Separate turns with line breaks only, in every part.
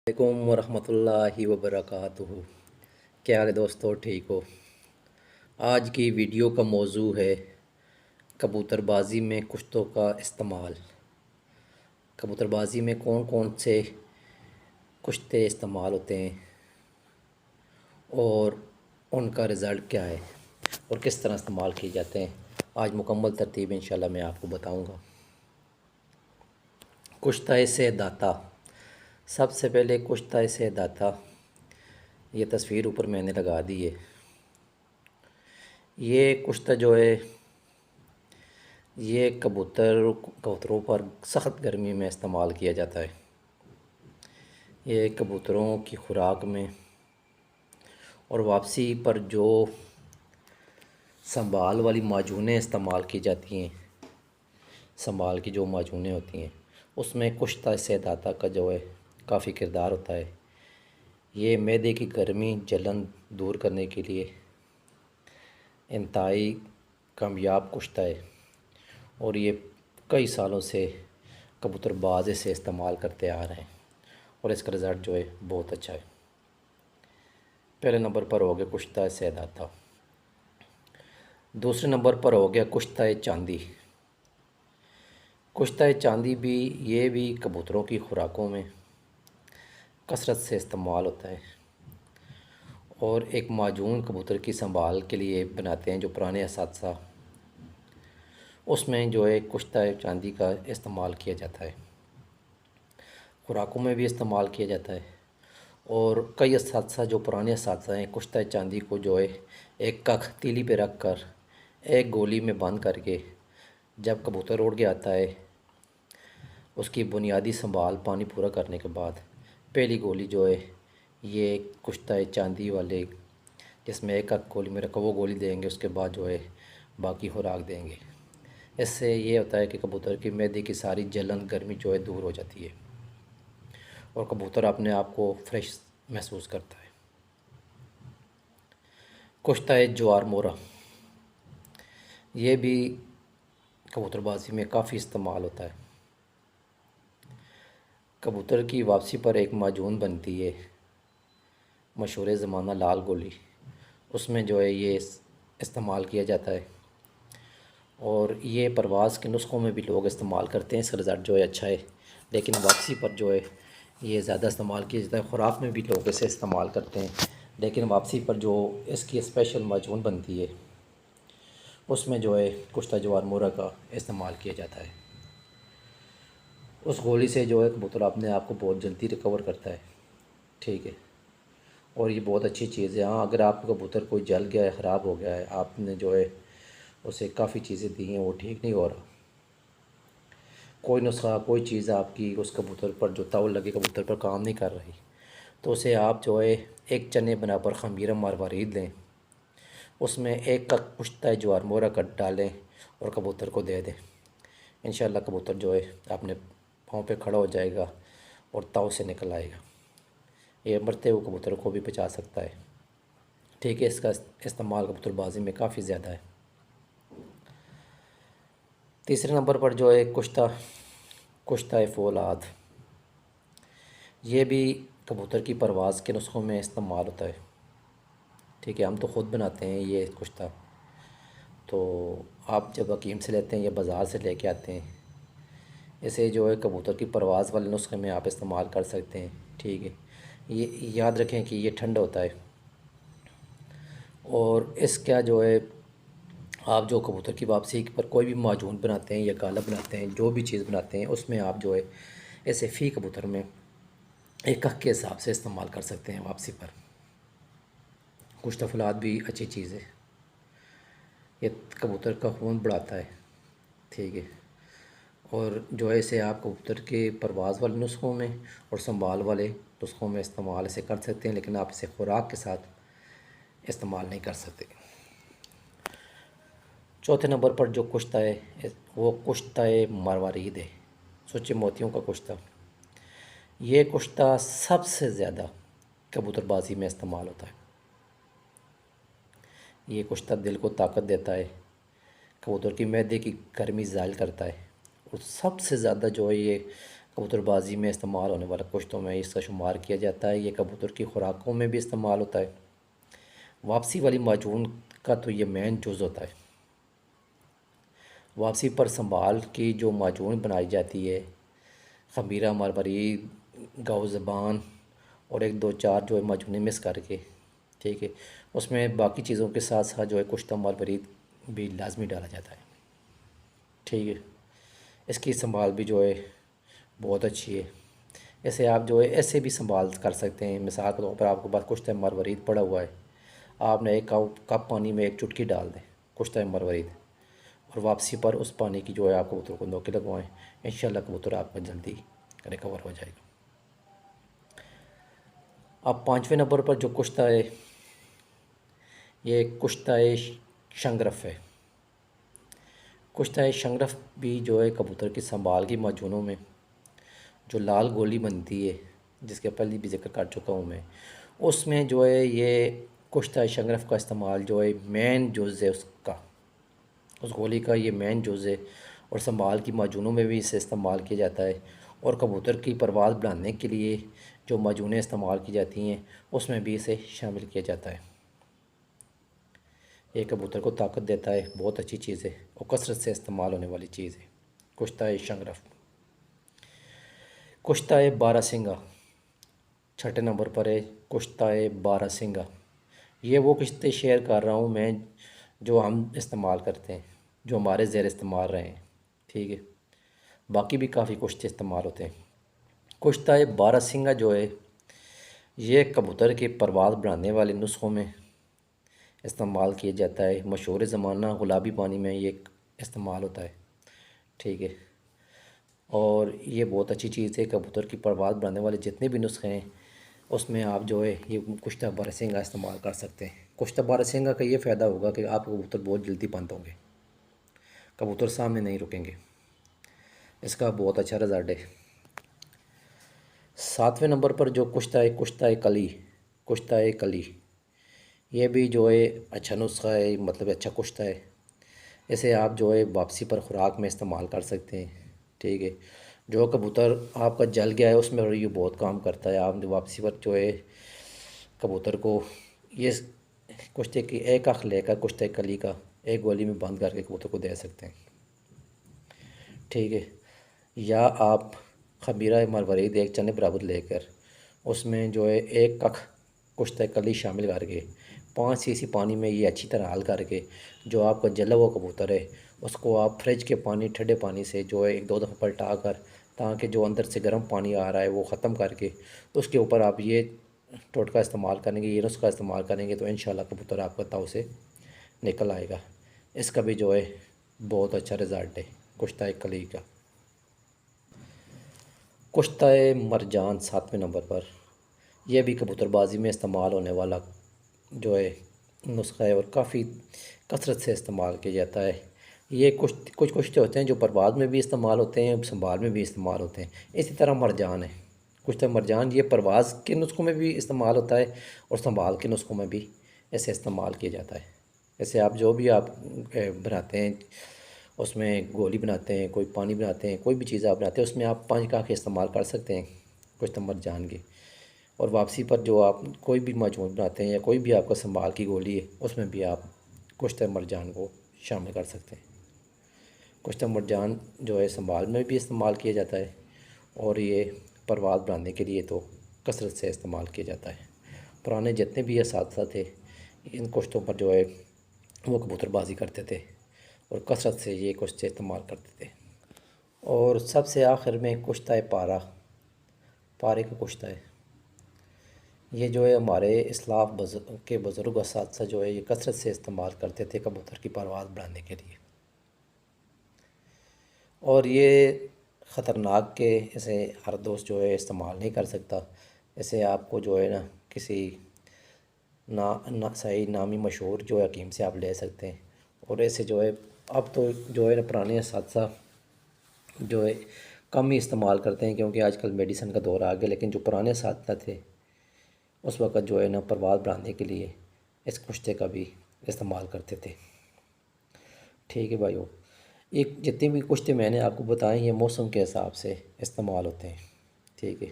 علیکم ورحمۃ اللہ وبرکاتہ۔ کیا حال ہے دوستو، ٹھیک ہو؟ آج کی ویڈیو کا موضوع ہے کبوتر بازی میں کشتوں کا استعمال۔ کبوتر بازی میں کون کون سے کشتے استعمال ہوتے ہیں اور ان کا رزلٹ کیا ہے اور کس طرح استعمال کیے جاتے ہیں، آج مکمل ترتیب انشاءاللہ میں آپ کو بتاؤں گا۔ کشتۂ سہ داتا، سب سے پہلے کشتۂ سہ داتا، یہ تصویر اوپر میں نے لگا دی ہے۔ یہ کشتہ جو ہے یہ کبوتروں پر سخت گرمی میں استعمال کیا جاتا ہے۔ یہ کبوتروں کی خوراک میں اور واپسی پر جو سنبھال والی معجونیں استعمال کی جاتی ہیں، سنبھال کی جو معجونیں ہوتی ہیں اس میں کشتۂ سہ داتا کا جو ہے کافی کردار ہوتا ہے۔ یہ معدے کی گرمی جلن دور کرنے کے لیے انتہائی کامیاب کشتہ ہے اور یہ کئی سالوں سے کبوتر باز اسے استعمال کرتے آ رہے ہیں اور اس کا رزلٹ جو ہے بہت اچھا ہے۔ پہلے نمبر پر ہو گیا کشتۂ سہ داتا۔ دوسرے نمبر پر ہو گیا کشتۂ چاندی۔ کشتۂ چاندی یہ بھی کبوتروں کی خوراکوں میں کثرت سے استعمال ہوتا ہے اور ایک معجون کبوتر کی سنبھال کے لیے بناتے ہیں جو پرانے اساتذہ، اس میں جو ہے کشتۂ چاندی کا استعمال کیا جاتا ہے، خوراکوں میں بھی استعمال کیا جاتا ہے۔ اور کئی اساتذہ جو پرانے اساتذہ ہیں کشتۂ چاندی کو جو ہے ایک ککھ تیلی پہ رکھ کر ایک گولی میں بند کر کے جب کبوتر اڑ کے آتا ہے اس کی بنیادی سنبھال پانی پورا کرنے کے بعد پہلی گولی جو ہے یہ کشتۂ چاندی والے جس میں ایک ککھ گولی میں رکھا وہ گولی دیں گے، اس کے بعد جو ہے باقی خوراک دیں گے۔ اس سے یہ ہوتا ہے کہ کبوتر کی معدے کی ساری جلن گرمی جو ہے دور ہو جاتی ہے اور کبوتر اپنے آپ کو فریش محسوس کرتا ہے۔ کشتۂ جوار مورا، یہ بھی کبوتر بازی میں کافی استعمال ہوتا ہے۔ کبوتر کی واپسی پر ایک معجون بنتی ہے مشہور زمانہ لال گولی، اس میں جو ہے یہ استعمال کیا جاتا ہے اور یہ پرواز کے نسخوں میں بھی لوگ استعمال کرتے ہیں، اس کا رزلٹ جو ہے اچھا ہے، لیکن واپسی پر جو ہے یہ زیادہ استعمال کیا جاتا ہے۔ خوراک میں بھی لوگ اسے استعمال کرتے ہیں لیکن واپسی پر جو اس کی اسپیشل معجون بنتی ہے اس میں جو ہے کشتۂ جوار مورا کا استعمال کیا جاتا ہے۔ اس گولی سے جو ہے کبوتر اپنے آپ کو بہت جلدی ریکور کرتا ہے، ٹھیک ہے، اور یہ بہت اچھی چیز ہے۔ ہاں اگر آپ کا کبوتر کوئی جل گیا ہے، خراب ہو گیا ہے، آپ نے جو ہے اسے کافی چیزیں دی ہیں، وہ ٹھیک نہیں ہو رہا، کوئی نسخہ کوئی چیز آپ کی اس کبوتر پر جو تاؤ لگے کبوتر پر کام نہیں کر رہی، تو اسے آپ جو ہے ایک چنے بنا پر خمیرہ مروارید لیں، اس میں ایک کا کشتۂ جوار مورا کٹ ڈالیں اور کبوتر کو دے دیں، انشاءاللہ کبوتر جو ہے اپنے پاؤں پہ کھڑا ہو جائے گا اور تاؤ سے نکل آئے گا۔ یہ مرتے ہوئے کبوتر کو بھی بچا سکتا ہے، ٹھیک ہے۔ اس کا استعمال کبوتر بازی میں کافی زیادہ ہے۔ تیسرے نمبر پر جو ہے کشتۂ فولاد، یہ بھی کبوتر کی پرواز کے نسخوں میں استعمال ہوتا ہے، ٹھیک ہے۔ ہم تو خود بناتے ہیں یہ کشتہ، تو آپ جب حکیم سے لیتے ہیں یا بازار سے لے کے آتے ہیں، اسے جو ہے کبوتر کی پرواز والے نسخے میں آپ استعمال کر سکتے ہیں، ٹھیک ہے۔ یہ یاد رکھیں کہ یہ ٹھنڈا ہوتا ہے اور اس کا جو ہے آپ جو کبوتر کی واپسی پر کوئی بھی معجون بناتے ہیں یا گالا بناتے ہیں، جو بھی چیز بناتے ہیں، اس میں آپ جو ہے اسے فی کبوتر میں ایک ککھ کے حساب سے استعمال کر سکتے ہیں واپسی پر۔ کشتۂ فولاد بھی اچھی چیز ہے، یہ کبوتر کا خون بڑھاتا ہے، ٹھیک ہے، اور جو ہے اسے آپ کبوتر کے پرواز والے نسخوں میں اور سنبھال والے نسخوں میں استعمال اسے کر سکتے ہیں، لیکن آپ اسے خوراک کے ساتھ استعمال نہیں کر سکتے۔ چوتھے نمبر پر جو کشتہ ہے وہ کشتۂ مروارید ہے، سوچے موتیوں کا کشتہ۔ یہ کشتہ سب سے زیادہ کبوتر بازی میں استعمال ہوتا ہے۔ یہ کشتہ دل کو طاقت دیتا ہے، کبوتر کی معدے کی گرمی زائل کرتا ہے اور سب سے زیادہ جو ہے یہ کبوتر بازی میں استعمال ہونے والا کشتوں میں اس کا شمار کیا جاتا ہے۔ یہ کبوتر کی خوراکوں میں بھی استعمال ہوتا ہے۔ واپسی والی معجون کا تو یہ مین جز ہوتا ہے۔ واپسی پر سنبھال کی جو معجون بنائی جاتی ہے، خمیرہ، مرمرید، گاؤ زبان اور ایک دو چار جو ہے معجونیں مکس کر کے، ٹھیک ہے، اس میں باقی چیزوں کے ساتھ ساتھ جو ہے کشتہ مرمرید بھی لازمی ڈالا جاتا ہے، ٹھیک ہے۔ اس کی سنبھال بھی جو ہے بہت اچھی ہے۔ ایسے آپ جو ہے ایسے بھی سنبھال کر سکتے ہیں۔ مثال کے طور پر آپ کے پاس کشتہ مرمرید پڑا ہوا ہے، آپ نے ایک کپ پانی میں ایک چٹکی ڈال دیں کشتہ مرمرید، اور واپسی پر اس پانی کی جو ہے آپ کبوتر کو نوکے لگوائیں، انشاءاللہ کبوتر آپ کا جلدی ریکور ہو جائے گا۔ اب پانچویں نمبر پر جو کشتہ ہے، یہ کشتہ شنگرف ہے۔ کشتہ شنگرف بھی جو ہے کبوتر کی سنبھال کی معجونوں میں جو لال گولی بنتی ہے، جس کے پہلے بھی ذکر کر چکا ہوں میں، اس میں جو ہے یہ کشتہ شنگرف کا استعمال جو ہے مین جز ہے اس گولی کا یہ مین جز ہے، اور سنبھال کی معجونوں میں بھی اسے استعمال کیا جاتا ہے، اور کبوتر کی پرواز بڑھانے کے لیے جو معجونیں استعمال کی جاتی ہیں اس میں بھی اسے شامل کیا جاتا ہے۔ یہ کبوتر کو طاقت دیتا ہے، بہت اچھی چیز ہے اور کثرت سے استعمال ہونے والی چیز ہے کشتہ شنگرف۔ کشتہ بارہ سنگا چھٹے نمبر پر ہے، کشتہ بارہ سنگا۔ یہ وہ کشتے شیئر کر رہا ہوں میں جو ہم استعمال کرتے ہیں، جو ہمارے زیر استعمال رہے ہیں، ٹھیک ہے، باقی بھی کافی کشتے استعمال ہوتے ہیں۔ کشتہ بارہ سنگا جو ہے یہ کبوتر کی پرواز بڑھانے والے نسخوں میں استعمال کیا جاتا ہے۔ مشہور زمانہ گلابی پانی میں یہ استعمال ہوتا ہے، ٹھیک ہے، اور یہ بہت اچھی چیز ہے۔ کبوتر کی پرواز بڑھانے والے جتنے بھی نسخے ہیں اس میں آپ جو ہے یہ کشتہ بارہ سنگا استعمال کر سکتے ہیں۔ کشتہ بارہ سنگا کا یہ فائدہ ہوگا کہ آپ کبوتر بہت جلدی بند ہوں گے، کبوتر سامنے نہیں رکیں گے، اس کا بہت اچھا رزلٹ ہے۔ ساتویں نمبر پر جو کشتہ کلی، کشتہ کلی، یہ بھی جو ہے اچھا نسخہ ہے، مطلب اچھا کشتہ ہے۔ اسے آپ جو ہے واپسی پر خوراک میں استعمال کر سکتے ہیں، ٹھیک ہے۔ جو کبوتر آپ کا جل گیا ہے اس میں یہ بہت کام کرتا ہے۔ آپ واپسی پر جو ہے کبوتر کو یہ کشتے کی ایک آنکھ لے کر کشتہ کلی کا ایک گولی میں بند کر کے کبوتر کو دے سکتے ہیں، ٹھیک ہے، یا آپ خمیرہ مرمرید ایک چنے برابر لے کر اس میں جو ہے ایک ککھ کشتہ کلی شامل کر کے 5 cc پانی میں یہ اچھی طرح حل کر کے جو آپ کا جلا ہوا کبوتر ہے اس کو آپ فریج کے پانی ٹھنڈے پانی سے جو ہے ایک دو دفعہ پلٹا کر، تاکہ جو اندر سے گرم پانی آ رہا ہے وہ ختم کر کے اس کے اوپر آپ یہ ٹوٹکا استعمال کریں گے، یہ نسخہ استعمال کریں گے تو انشاءاللہ کبوتر آپ کا تاؤ سے نکل آئے گا۔ اس کا بھی جو ہے بہت اچھا رزلٹ ہے کشتہ کلی کا۔ کشتہ مرجان ساتویں نمبر پر، یہ بھی کبوتر بازی میں استعمال ہونے والا جو ہے نسخہ ہے اور کافی کثرت سے استعمال کیا جاتا ہے۔ یہ کچھ کشتے ہوتے ہیں جو پرواز میں بھی استعمال ہوتے ہیں، سنبھال میں بھی استعمال ہوتے ہیں۔ اسی طرح مرجان ہے، کشتہ مرجان یہ پرواز کے نسخوں میں بھی استعمال ہوتا ہے اور سنبھال کے نسخوں میں بھی ایسے استعمال کیا جاتا ہے۔ ایسے آپ جو بھی آپ بناتے ہیں، اس میں گولی بناتے ہیں، کوئی پانی بناتے ہیں، کوئی بھی چیز آپ بناتے ہیں اس میں آپ 5 کاخ استعمال کر سکتے ہیں کشتہ مرجان کے، اور واپسی پر جو آپ کوئی بھی معجون بناتے ہیں یا کوئی بھی آپ کا سنبھال کی گولی ہے اس میں بھی آپ کشتہ مرجان کو شامل کر سکتے ہیں۔ کشتہ مرجان جو ہے سنبھال میں بھی استعمال کیا جاتا ہے اور یہ پرواز بڑھانے کے لیے تو کثرت سے استعمال کیا جاتا ہے۔ پرانے جتنے بھی اساتذہ تھے ان کشتوں پر جو ہے وہ کبوتر بازی کرتے تھے اور کثرت سے یہ کشتے استعمال کرتے تھے۔ اور سب سے آخر میں کشتہ پارے کا کشتہ ہے، یہ جو ہے ہمارے اسلاف کے بزرگ اساتذہ جو ہے یہ کثرت سے استعمال کرتے تھے کبوتر کی پرواز بڑھانے کے لیے، اور یہ خطرناک کے اسے ہر دوست جو ہے استعمال نہیں کر سکتا۔ اسے آپ کو جو ہے نا کسی صحیح نامی مشہور جو ہے حکیم سے آپ لے سکتے ہیں، اور ایسے جو ہے اب تو جو ہے نا پرانے اساتذہ جو ہے کم ہی استعمال کرتے ہیں کیونکہ آج کل میڈیسن کا دور آ گیا، لیکن جو پرانے اساتذہ تھے اس وقت جو ہے نا پرواز بڑھانے کے لیے اس کشتے کا بھی استعمال کرتے تھے، ٹھیک ہے بھائیو۔ ایک جتنے بھی کشتے میں نے آپ کو بتائیں یہ موسم کے حساب سے استعمال ہوتے ہیں، ٹھیک ہے۔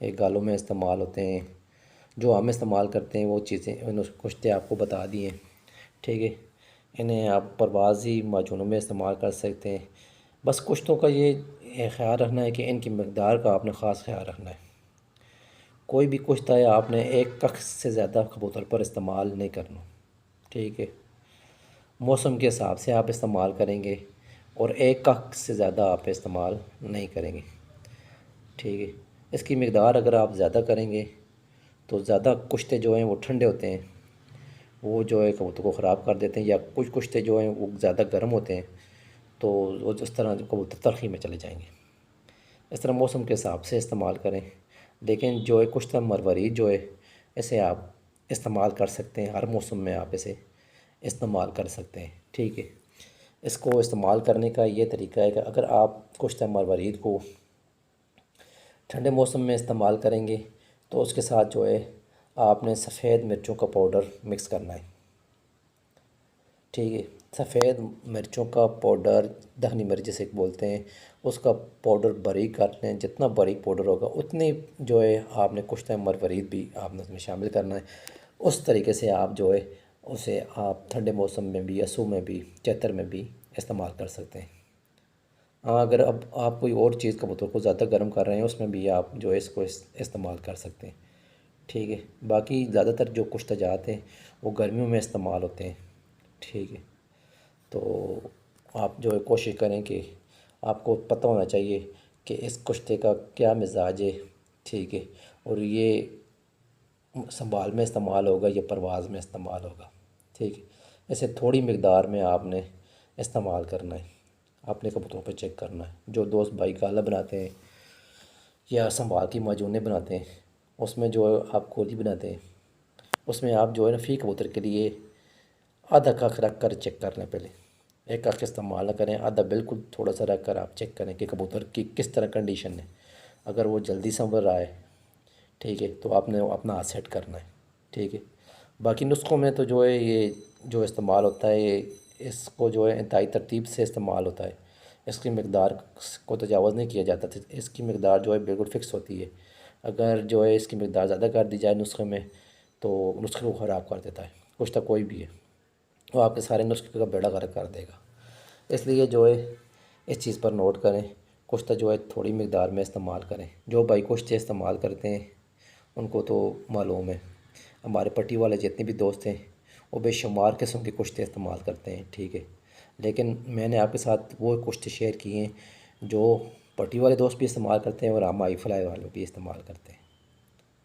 ایک گالوں میں استعمال ہوتے ہیں، جو ہم استعمال کرتے ہیں وہ چیزیں کشتے آپ کو بتا دی ہیں، ٹھیک ہے۔ انہیں آپ پروازی معجونوں میں استعمال کر سکتے ہیں۔ بس کشتوں کا یہ خیال رکھنا ہے کہ ان کی مقدار کا آپ نے خاص خیال رکھنا ہے۔ کوئی بھی کشتہ ہے آپ نے ایک کخ سے زیادہ کبوتر پر استعمال نہیں کرنا، ٹھیک ہے۔ موسم کے حساب سے آپ استعمال کریں گے اور ایک کخ سے زیادہ آپ استعمال نہیں کریں گے، ٹھیک ہے۔ اس کی مقدار اگر آپ زیادہ کریں گے تو زیادہ کشتے جو ہیں وہ ٹھنڈے ہوتے ہیں، وہ جو ہے کبوتر کو خراب کر دیتے ہیں، یا کچھ کشتے جو ہیں وہ زیادہ گرم ہوتے ہیں تو وہ اس طرح کبوتر تلخی میں چلے جائیں گے۔ اس طرح موسم کے حساب سے استعمال کریں، لیکن جو ہے کشتہ مروارید جو ہے اسے آپ استعمال کر سکتے ہیں، ہر موسم میں آپ اسے استعمال کر سکتے ہیں، ٹھیک ہے۔ اس کو استعمال کرنے کا یہ طریقہ ہے کہ اگر آپ کشتہ مروارید کو ٹھنڈے موسم میں استعمال کریں گے تو اس کے ساتھ جو ہے آپ نے سفید مرچوں کا پاؤڈر مکس کرنا ہے، ٹھیک ہے۔ سفید مرچوں کا پاؤڈر، دہنی مرچ جسے بولتے ہیں، اس کا پاؤڈر باریک کر لیں، جتنا باریک پاؤڈر ہوگا اتنی جو ہے آپ نے کشتہ مروارید بھی آپ نے اس میں شامل کرنا ہے۔ اس طریقے سے آپ جو ہے اسے آپ ٹھنڈے موسم میں بھی، یسوع میں بھی، چیتر میں بھی استعمال کر سکتے ہیں۔ ہاں، اگر اب آپ کوئی اور چیز کبوتر کو زیادہ گرم کر رہے ہیں اس میں بھی آپ جو ہے اس کو استعمال کر سکتے ہیں، ٹھیک ہے۔ باقی زیادہ تر جو کشتہ جات ہیں وہ گرمیوں میں استعمال ہوتے ہیں، ٹھیک ہے۔ تو آپ جو ہے کوشش کریں کہ آپ کو پتہ ہونا چاہیے کہ اس کشتے کا کیا مزاج ہے، ٹھیک ہے، اور یہ سنبھال میں استعمال ہوگا یا پرواز میں استعمال ہوگا، ٹھیک ہے۔ اسے تھوڑی مقدار میں آپ نے استعمال کرنا ہے، اپنے کبوتروں پہ چیک کرنا ہے۔ جو دوست بھائی گالا بناتے ہیں یا سنبھال کی معجونیں بناتے ہیں اس میں جو آپ گولی بناتے ہیں اس میں آپ جو ہے نا فی کبوتر کے لیے آدھا کخ رکھ کر چیک کر لیں، پہلے ایک کخ استعمال نہ کریں، آدھا بالکل تھوڑا سا رکھ کر آپ چیک کریں کہ کبوتر کی کس طرح کنڈیشن ہے۔ اگر وہ جلدی سنور رہا ہے، ٹھیک ہے، تو آپ نے اپنا ہاتھ سیٹ کرنا ہے، ٹھیک ہے۔ باقی نسخوں میں تو جو ہے یہ جو استعمال ہوتا ہے یہ اس کو جو ہے انتہائی ترتیب سے استعمال ہوتا ہے، اس کی مقدار کو تجاوز نہیں کیا جاتا، اس کی مقدار جو ہے بالکل فکس ہوتی ہے۔ اگر جو ہے اس کی مقدار زیادہ کر دی جائے نسخے میں تو نسخے کو خراب کر دیتا ہے، کشتہ کوئی بھی ہے وہ آپ کے سارے نسخے کا بیڑا غرق کر دے گا۔ اس لیے جو ہے اس چیز پر نوٹ کریں، کشتہ جو ہے تھوڑی مقدار میں استعمال کریں۔ جو بھائی کشتے استعمال کرتے ہیں ان کو تو معلوم ہے، ہمارے پٹی والے جتنے بھی دوست ہیں وہ بے شمار قسم کے کشتے استعمال کرتے ہیں، ٹھیک ہے۔ لیکن میں نے آپ کے ساتھ وہ کشتے شیئر کیے ہیں جو پٹی والے دوست بھی استعمال کرتے ہیں اور ہم آئی فلائی والے بھی استعمال کرتے ہیں،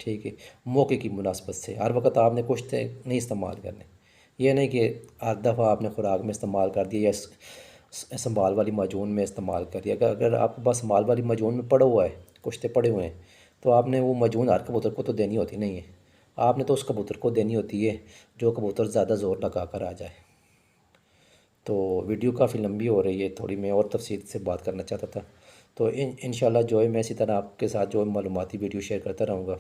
ٹھیک ہے۔ موقع کی مناسبت سے ہر وقت آپ نے کشتے نہیں استعمال کرنے، یہ نہیں کہ ہر دفعہ آپ نے خوراک میں استعمال کر دیا یا سنبھال والی معجون میں استعمال کر دیا۔ اگر آپ کے پاس سنبھال والی معجون میں پڑا ہوا ہے، کشتے پڑے ہوئے ہیں، تو آپ نے وہ معجون ہر کبوتر کو تو دینی ہوتی نہیں ہے، آپ نے تو اس کبوتر کو دینی ہوتی ہے جو کبوتر زیادہ زور لگا کر آ جائے۔ تو ویڈیو کافی لمبی ہو رہی ہے، تھوڑی میں اور تفصیل سے بات کرنا چاہتا تھا، تو انشاءاللہ جو ہے میں اسی طرح آپ کے ساتھ جو معلوماتی ویڈیو شیئر کرتا رہوں گا۔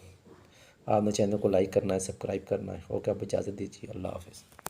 آپ نے چینل کو لائک کرنا ہے، سبسکرائب کرنا ہے۔ اوکے، آپ اجازت دیجیے، اللہ حافظ۔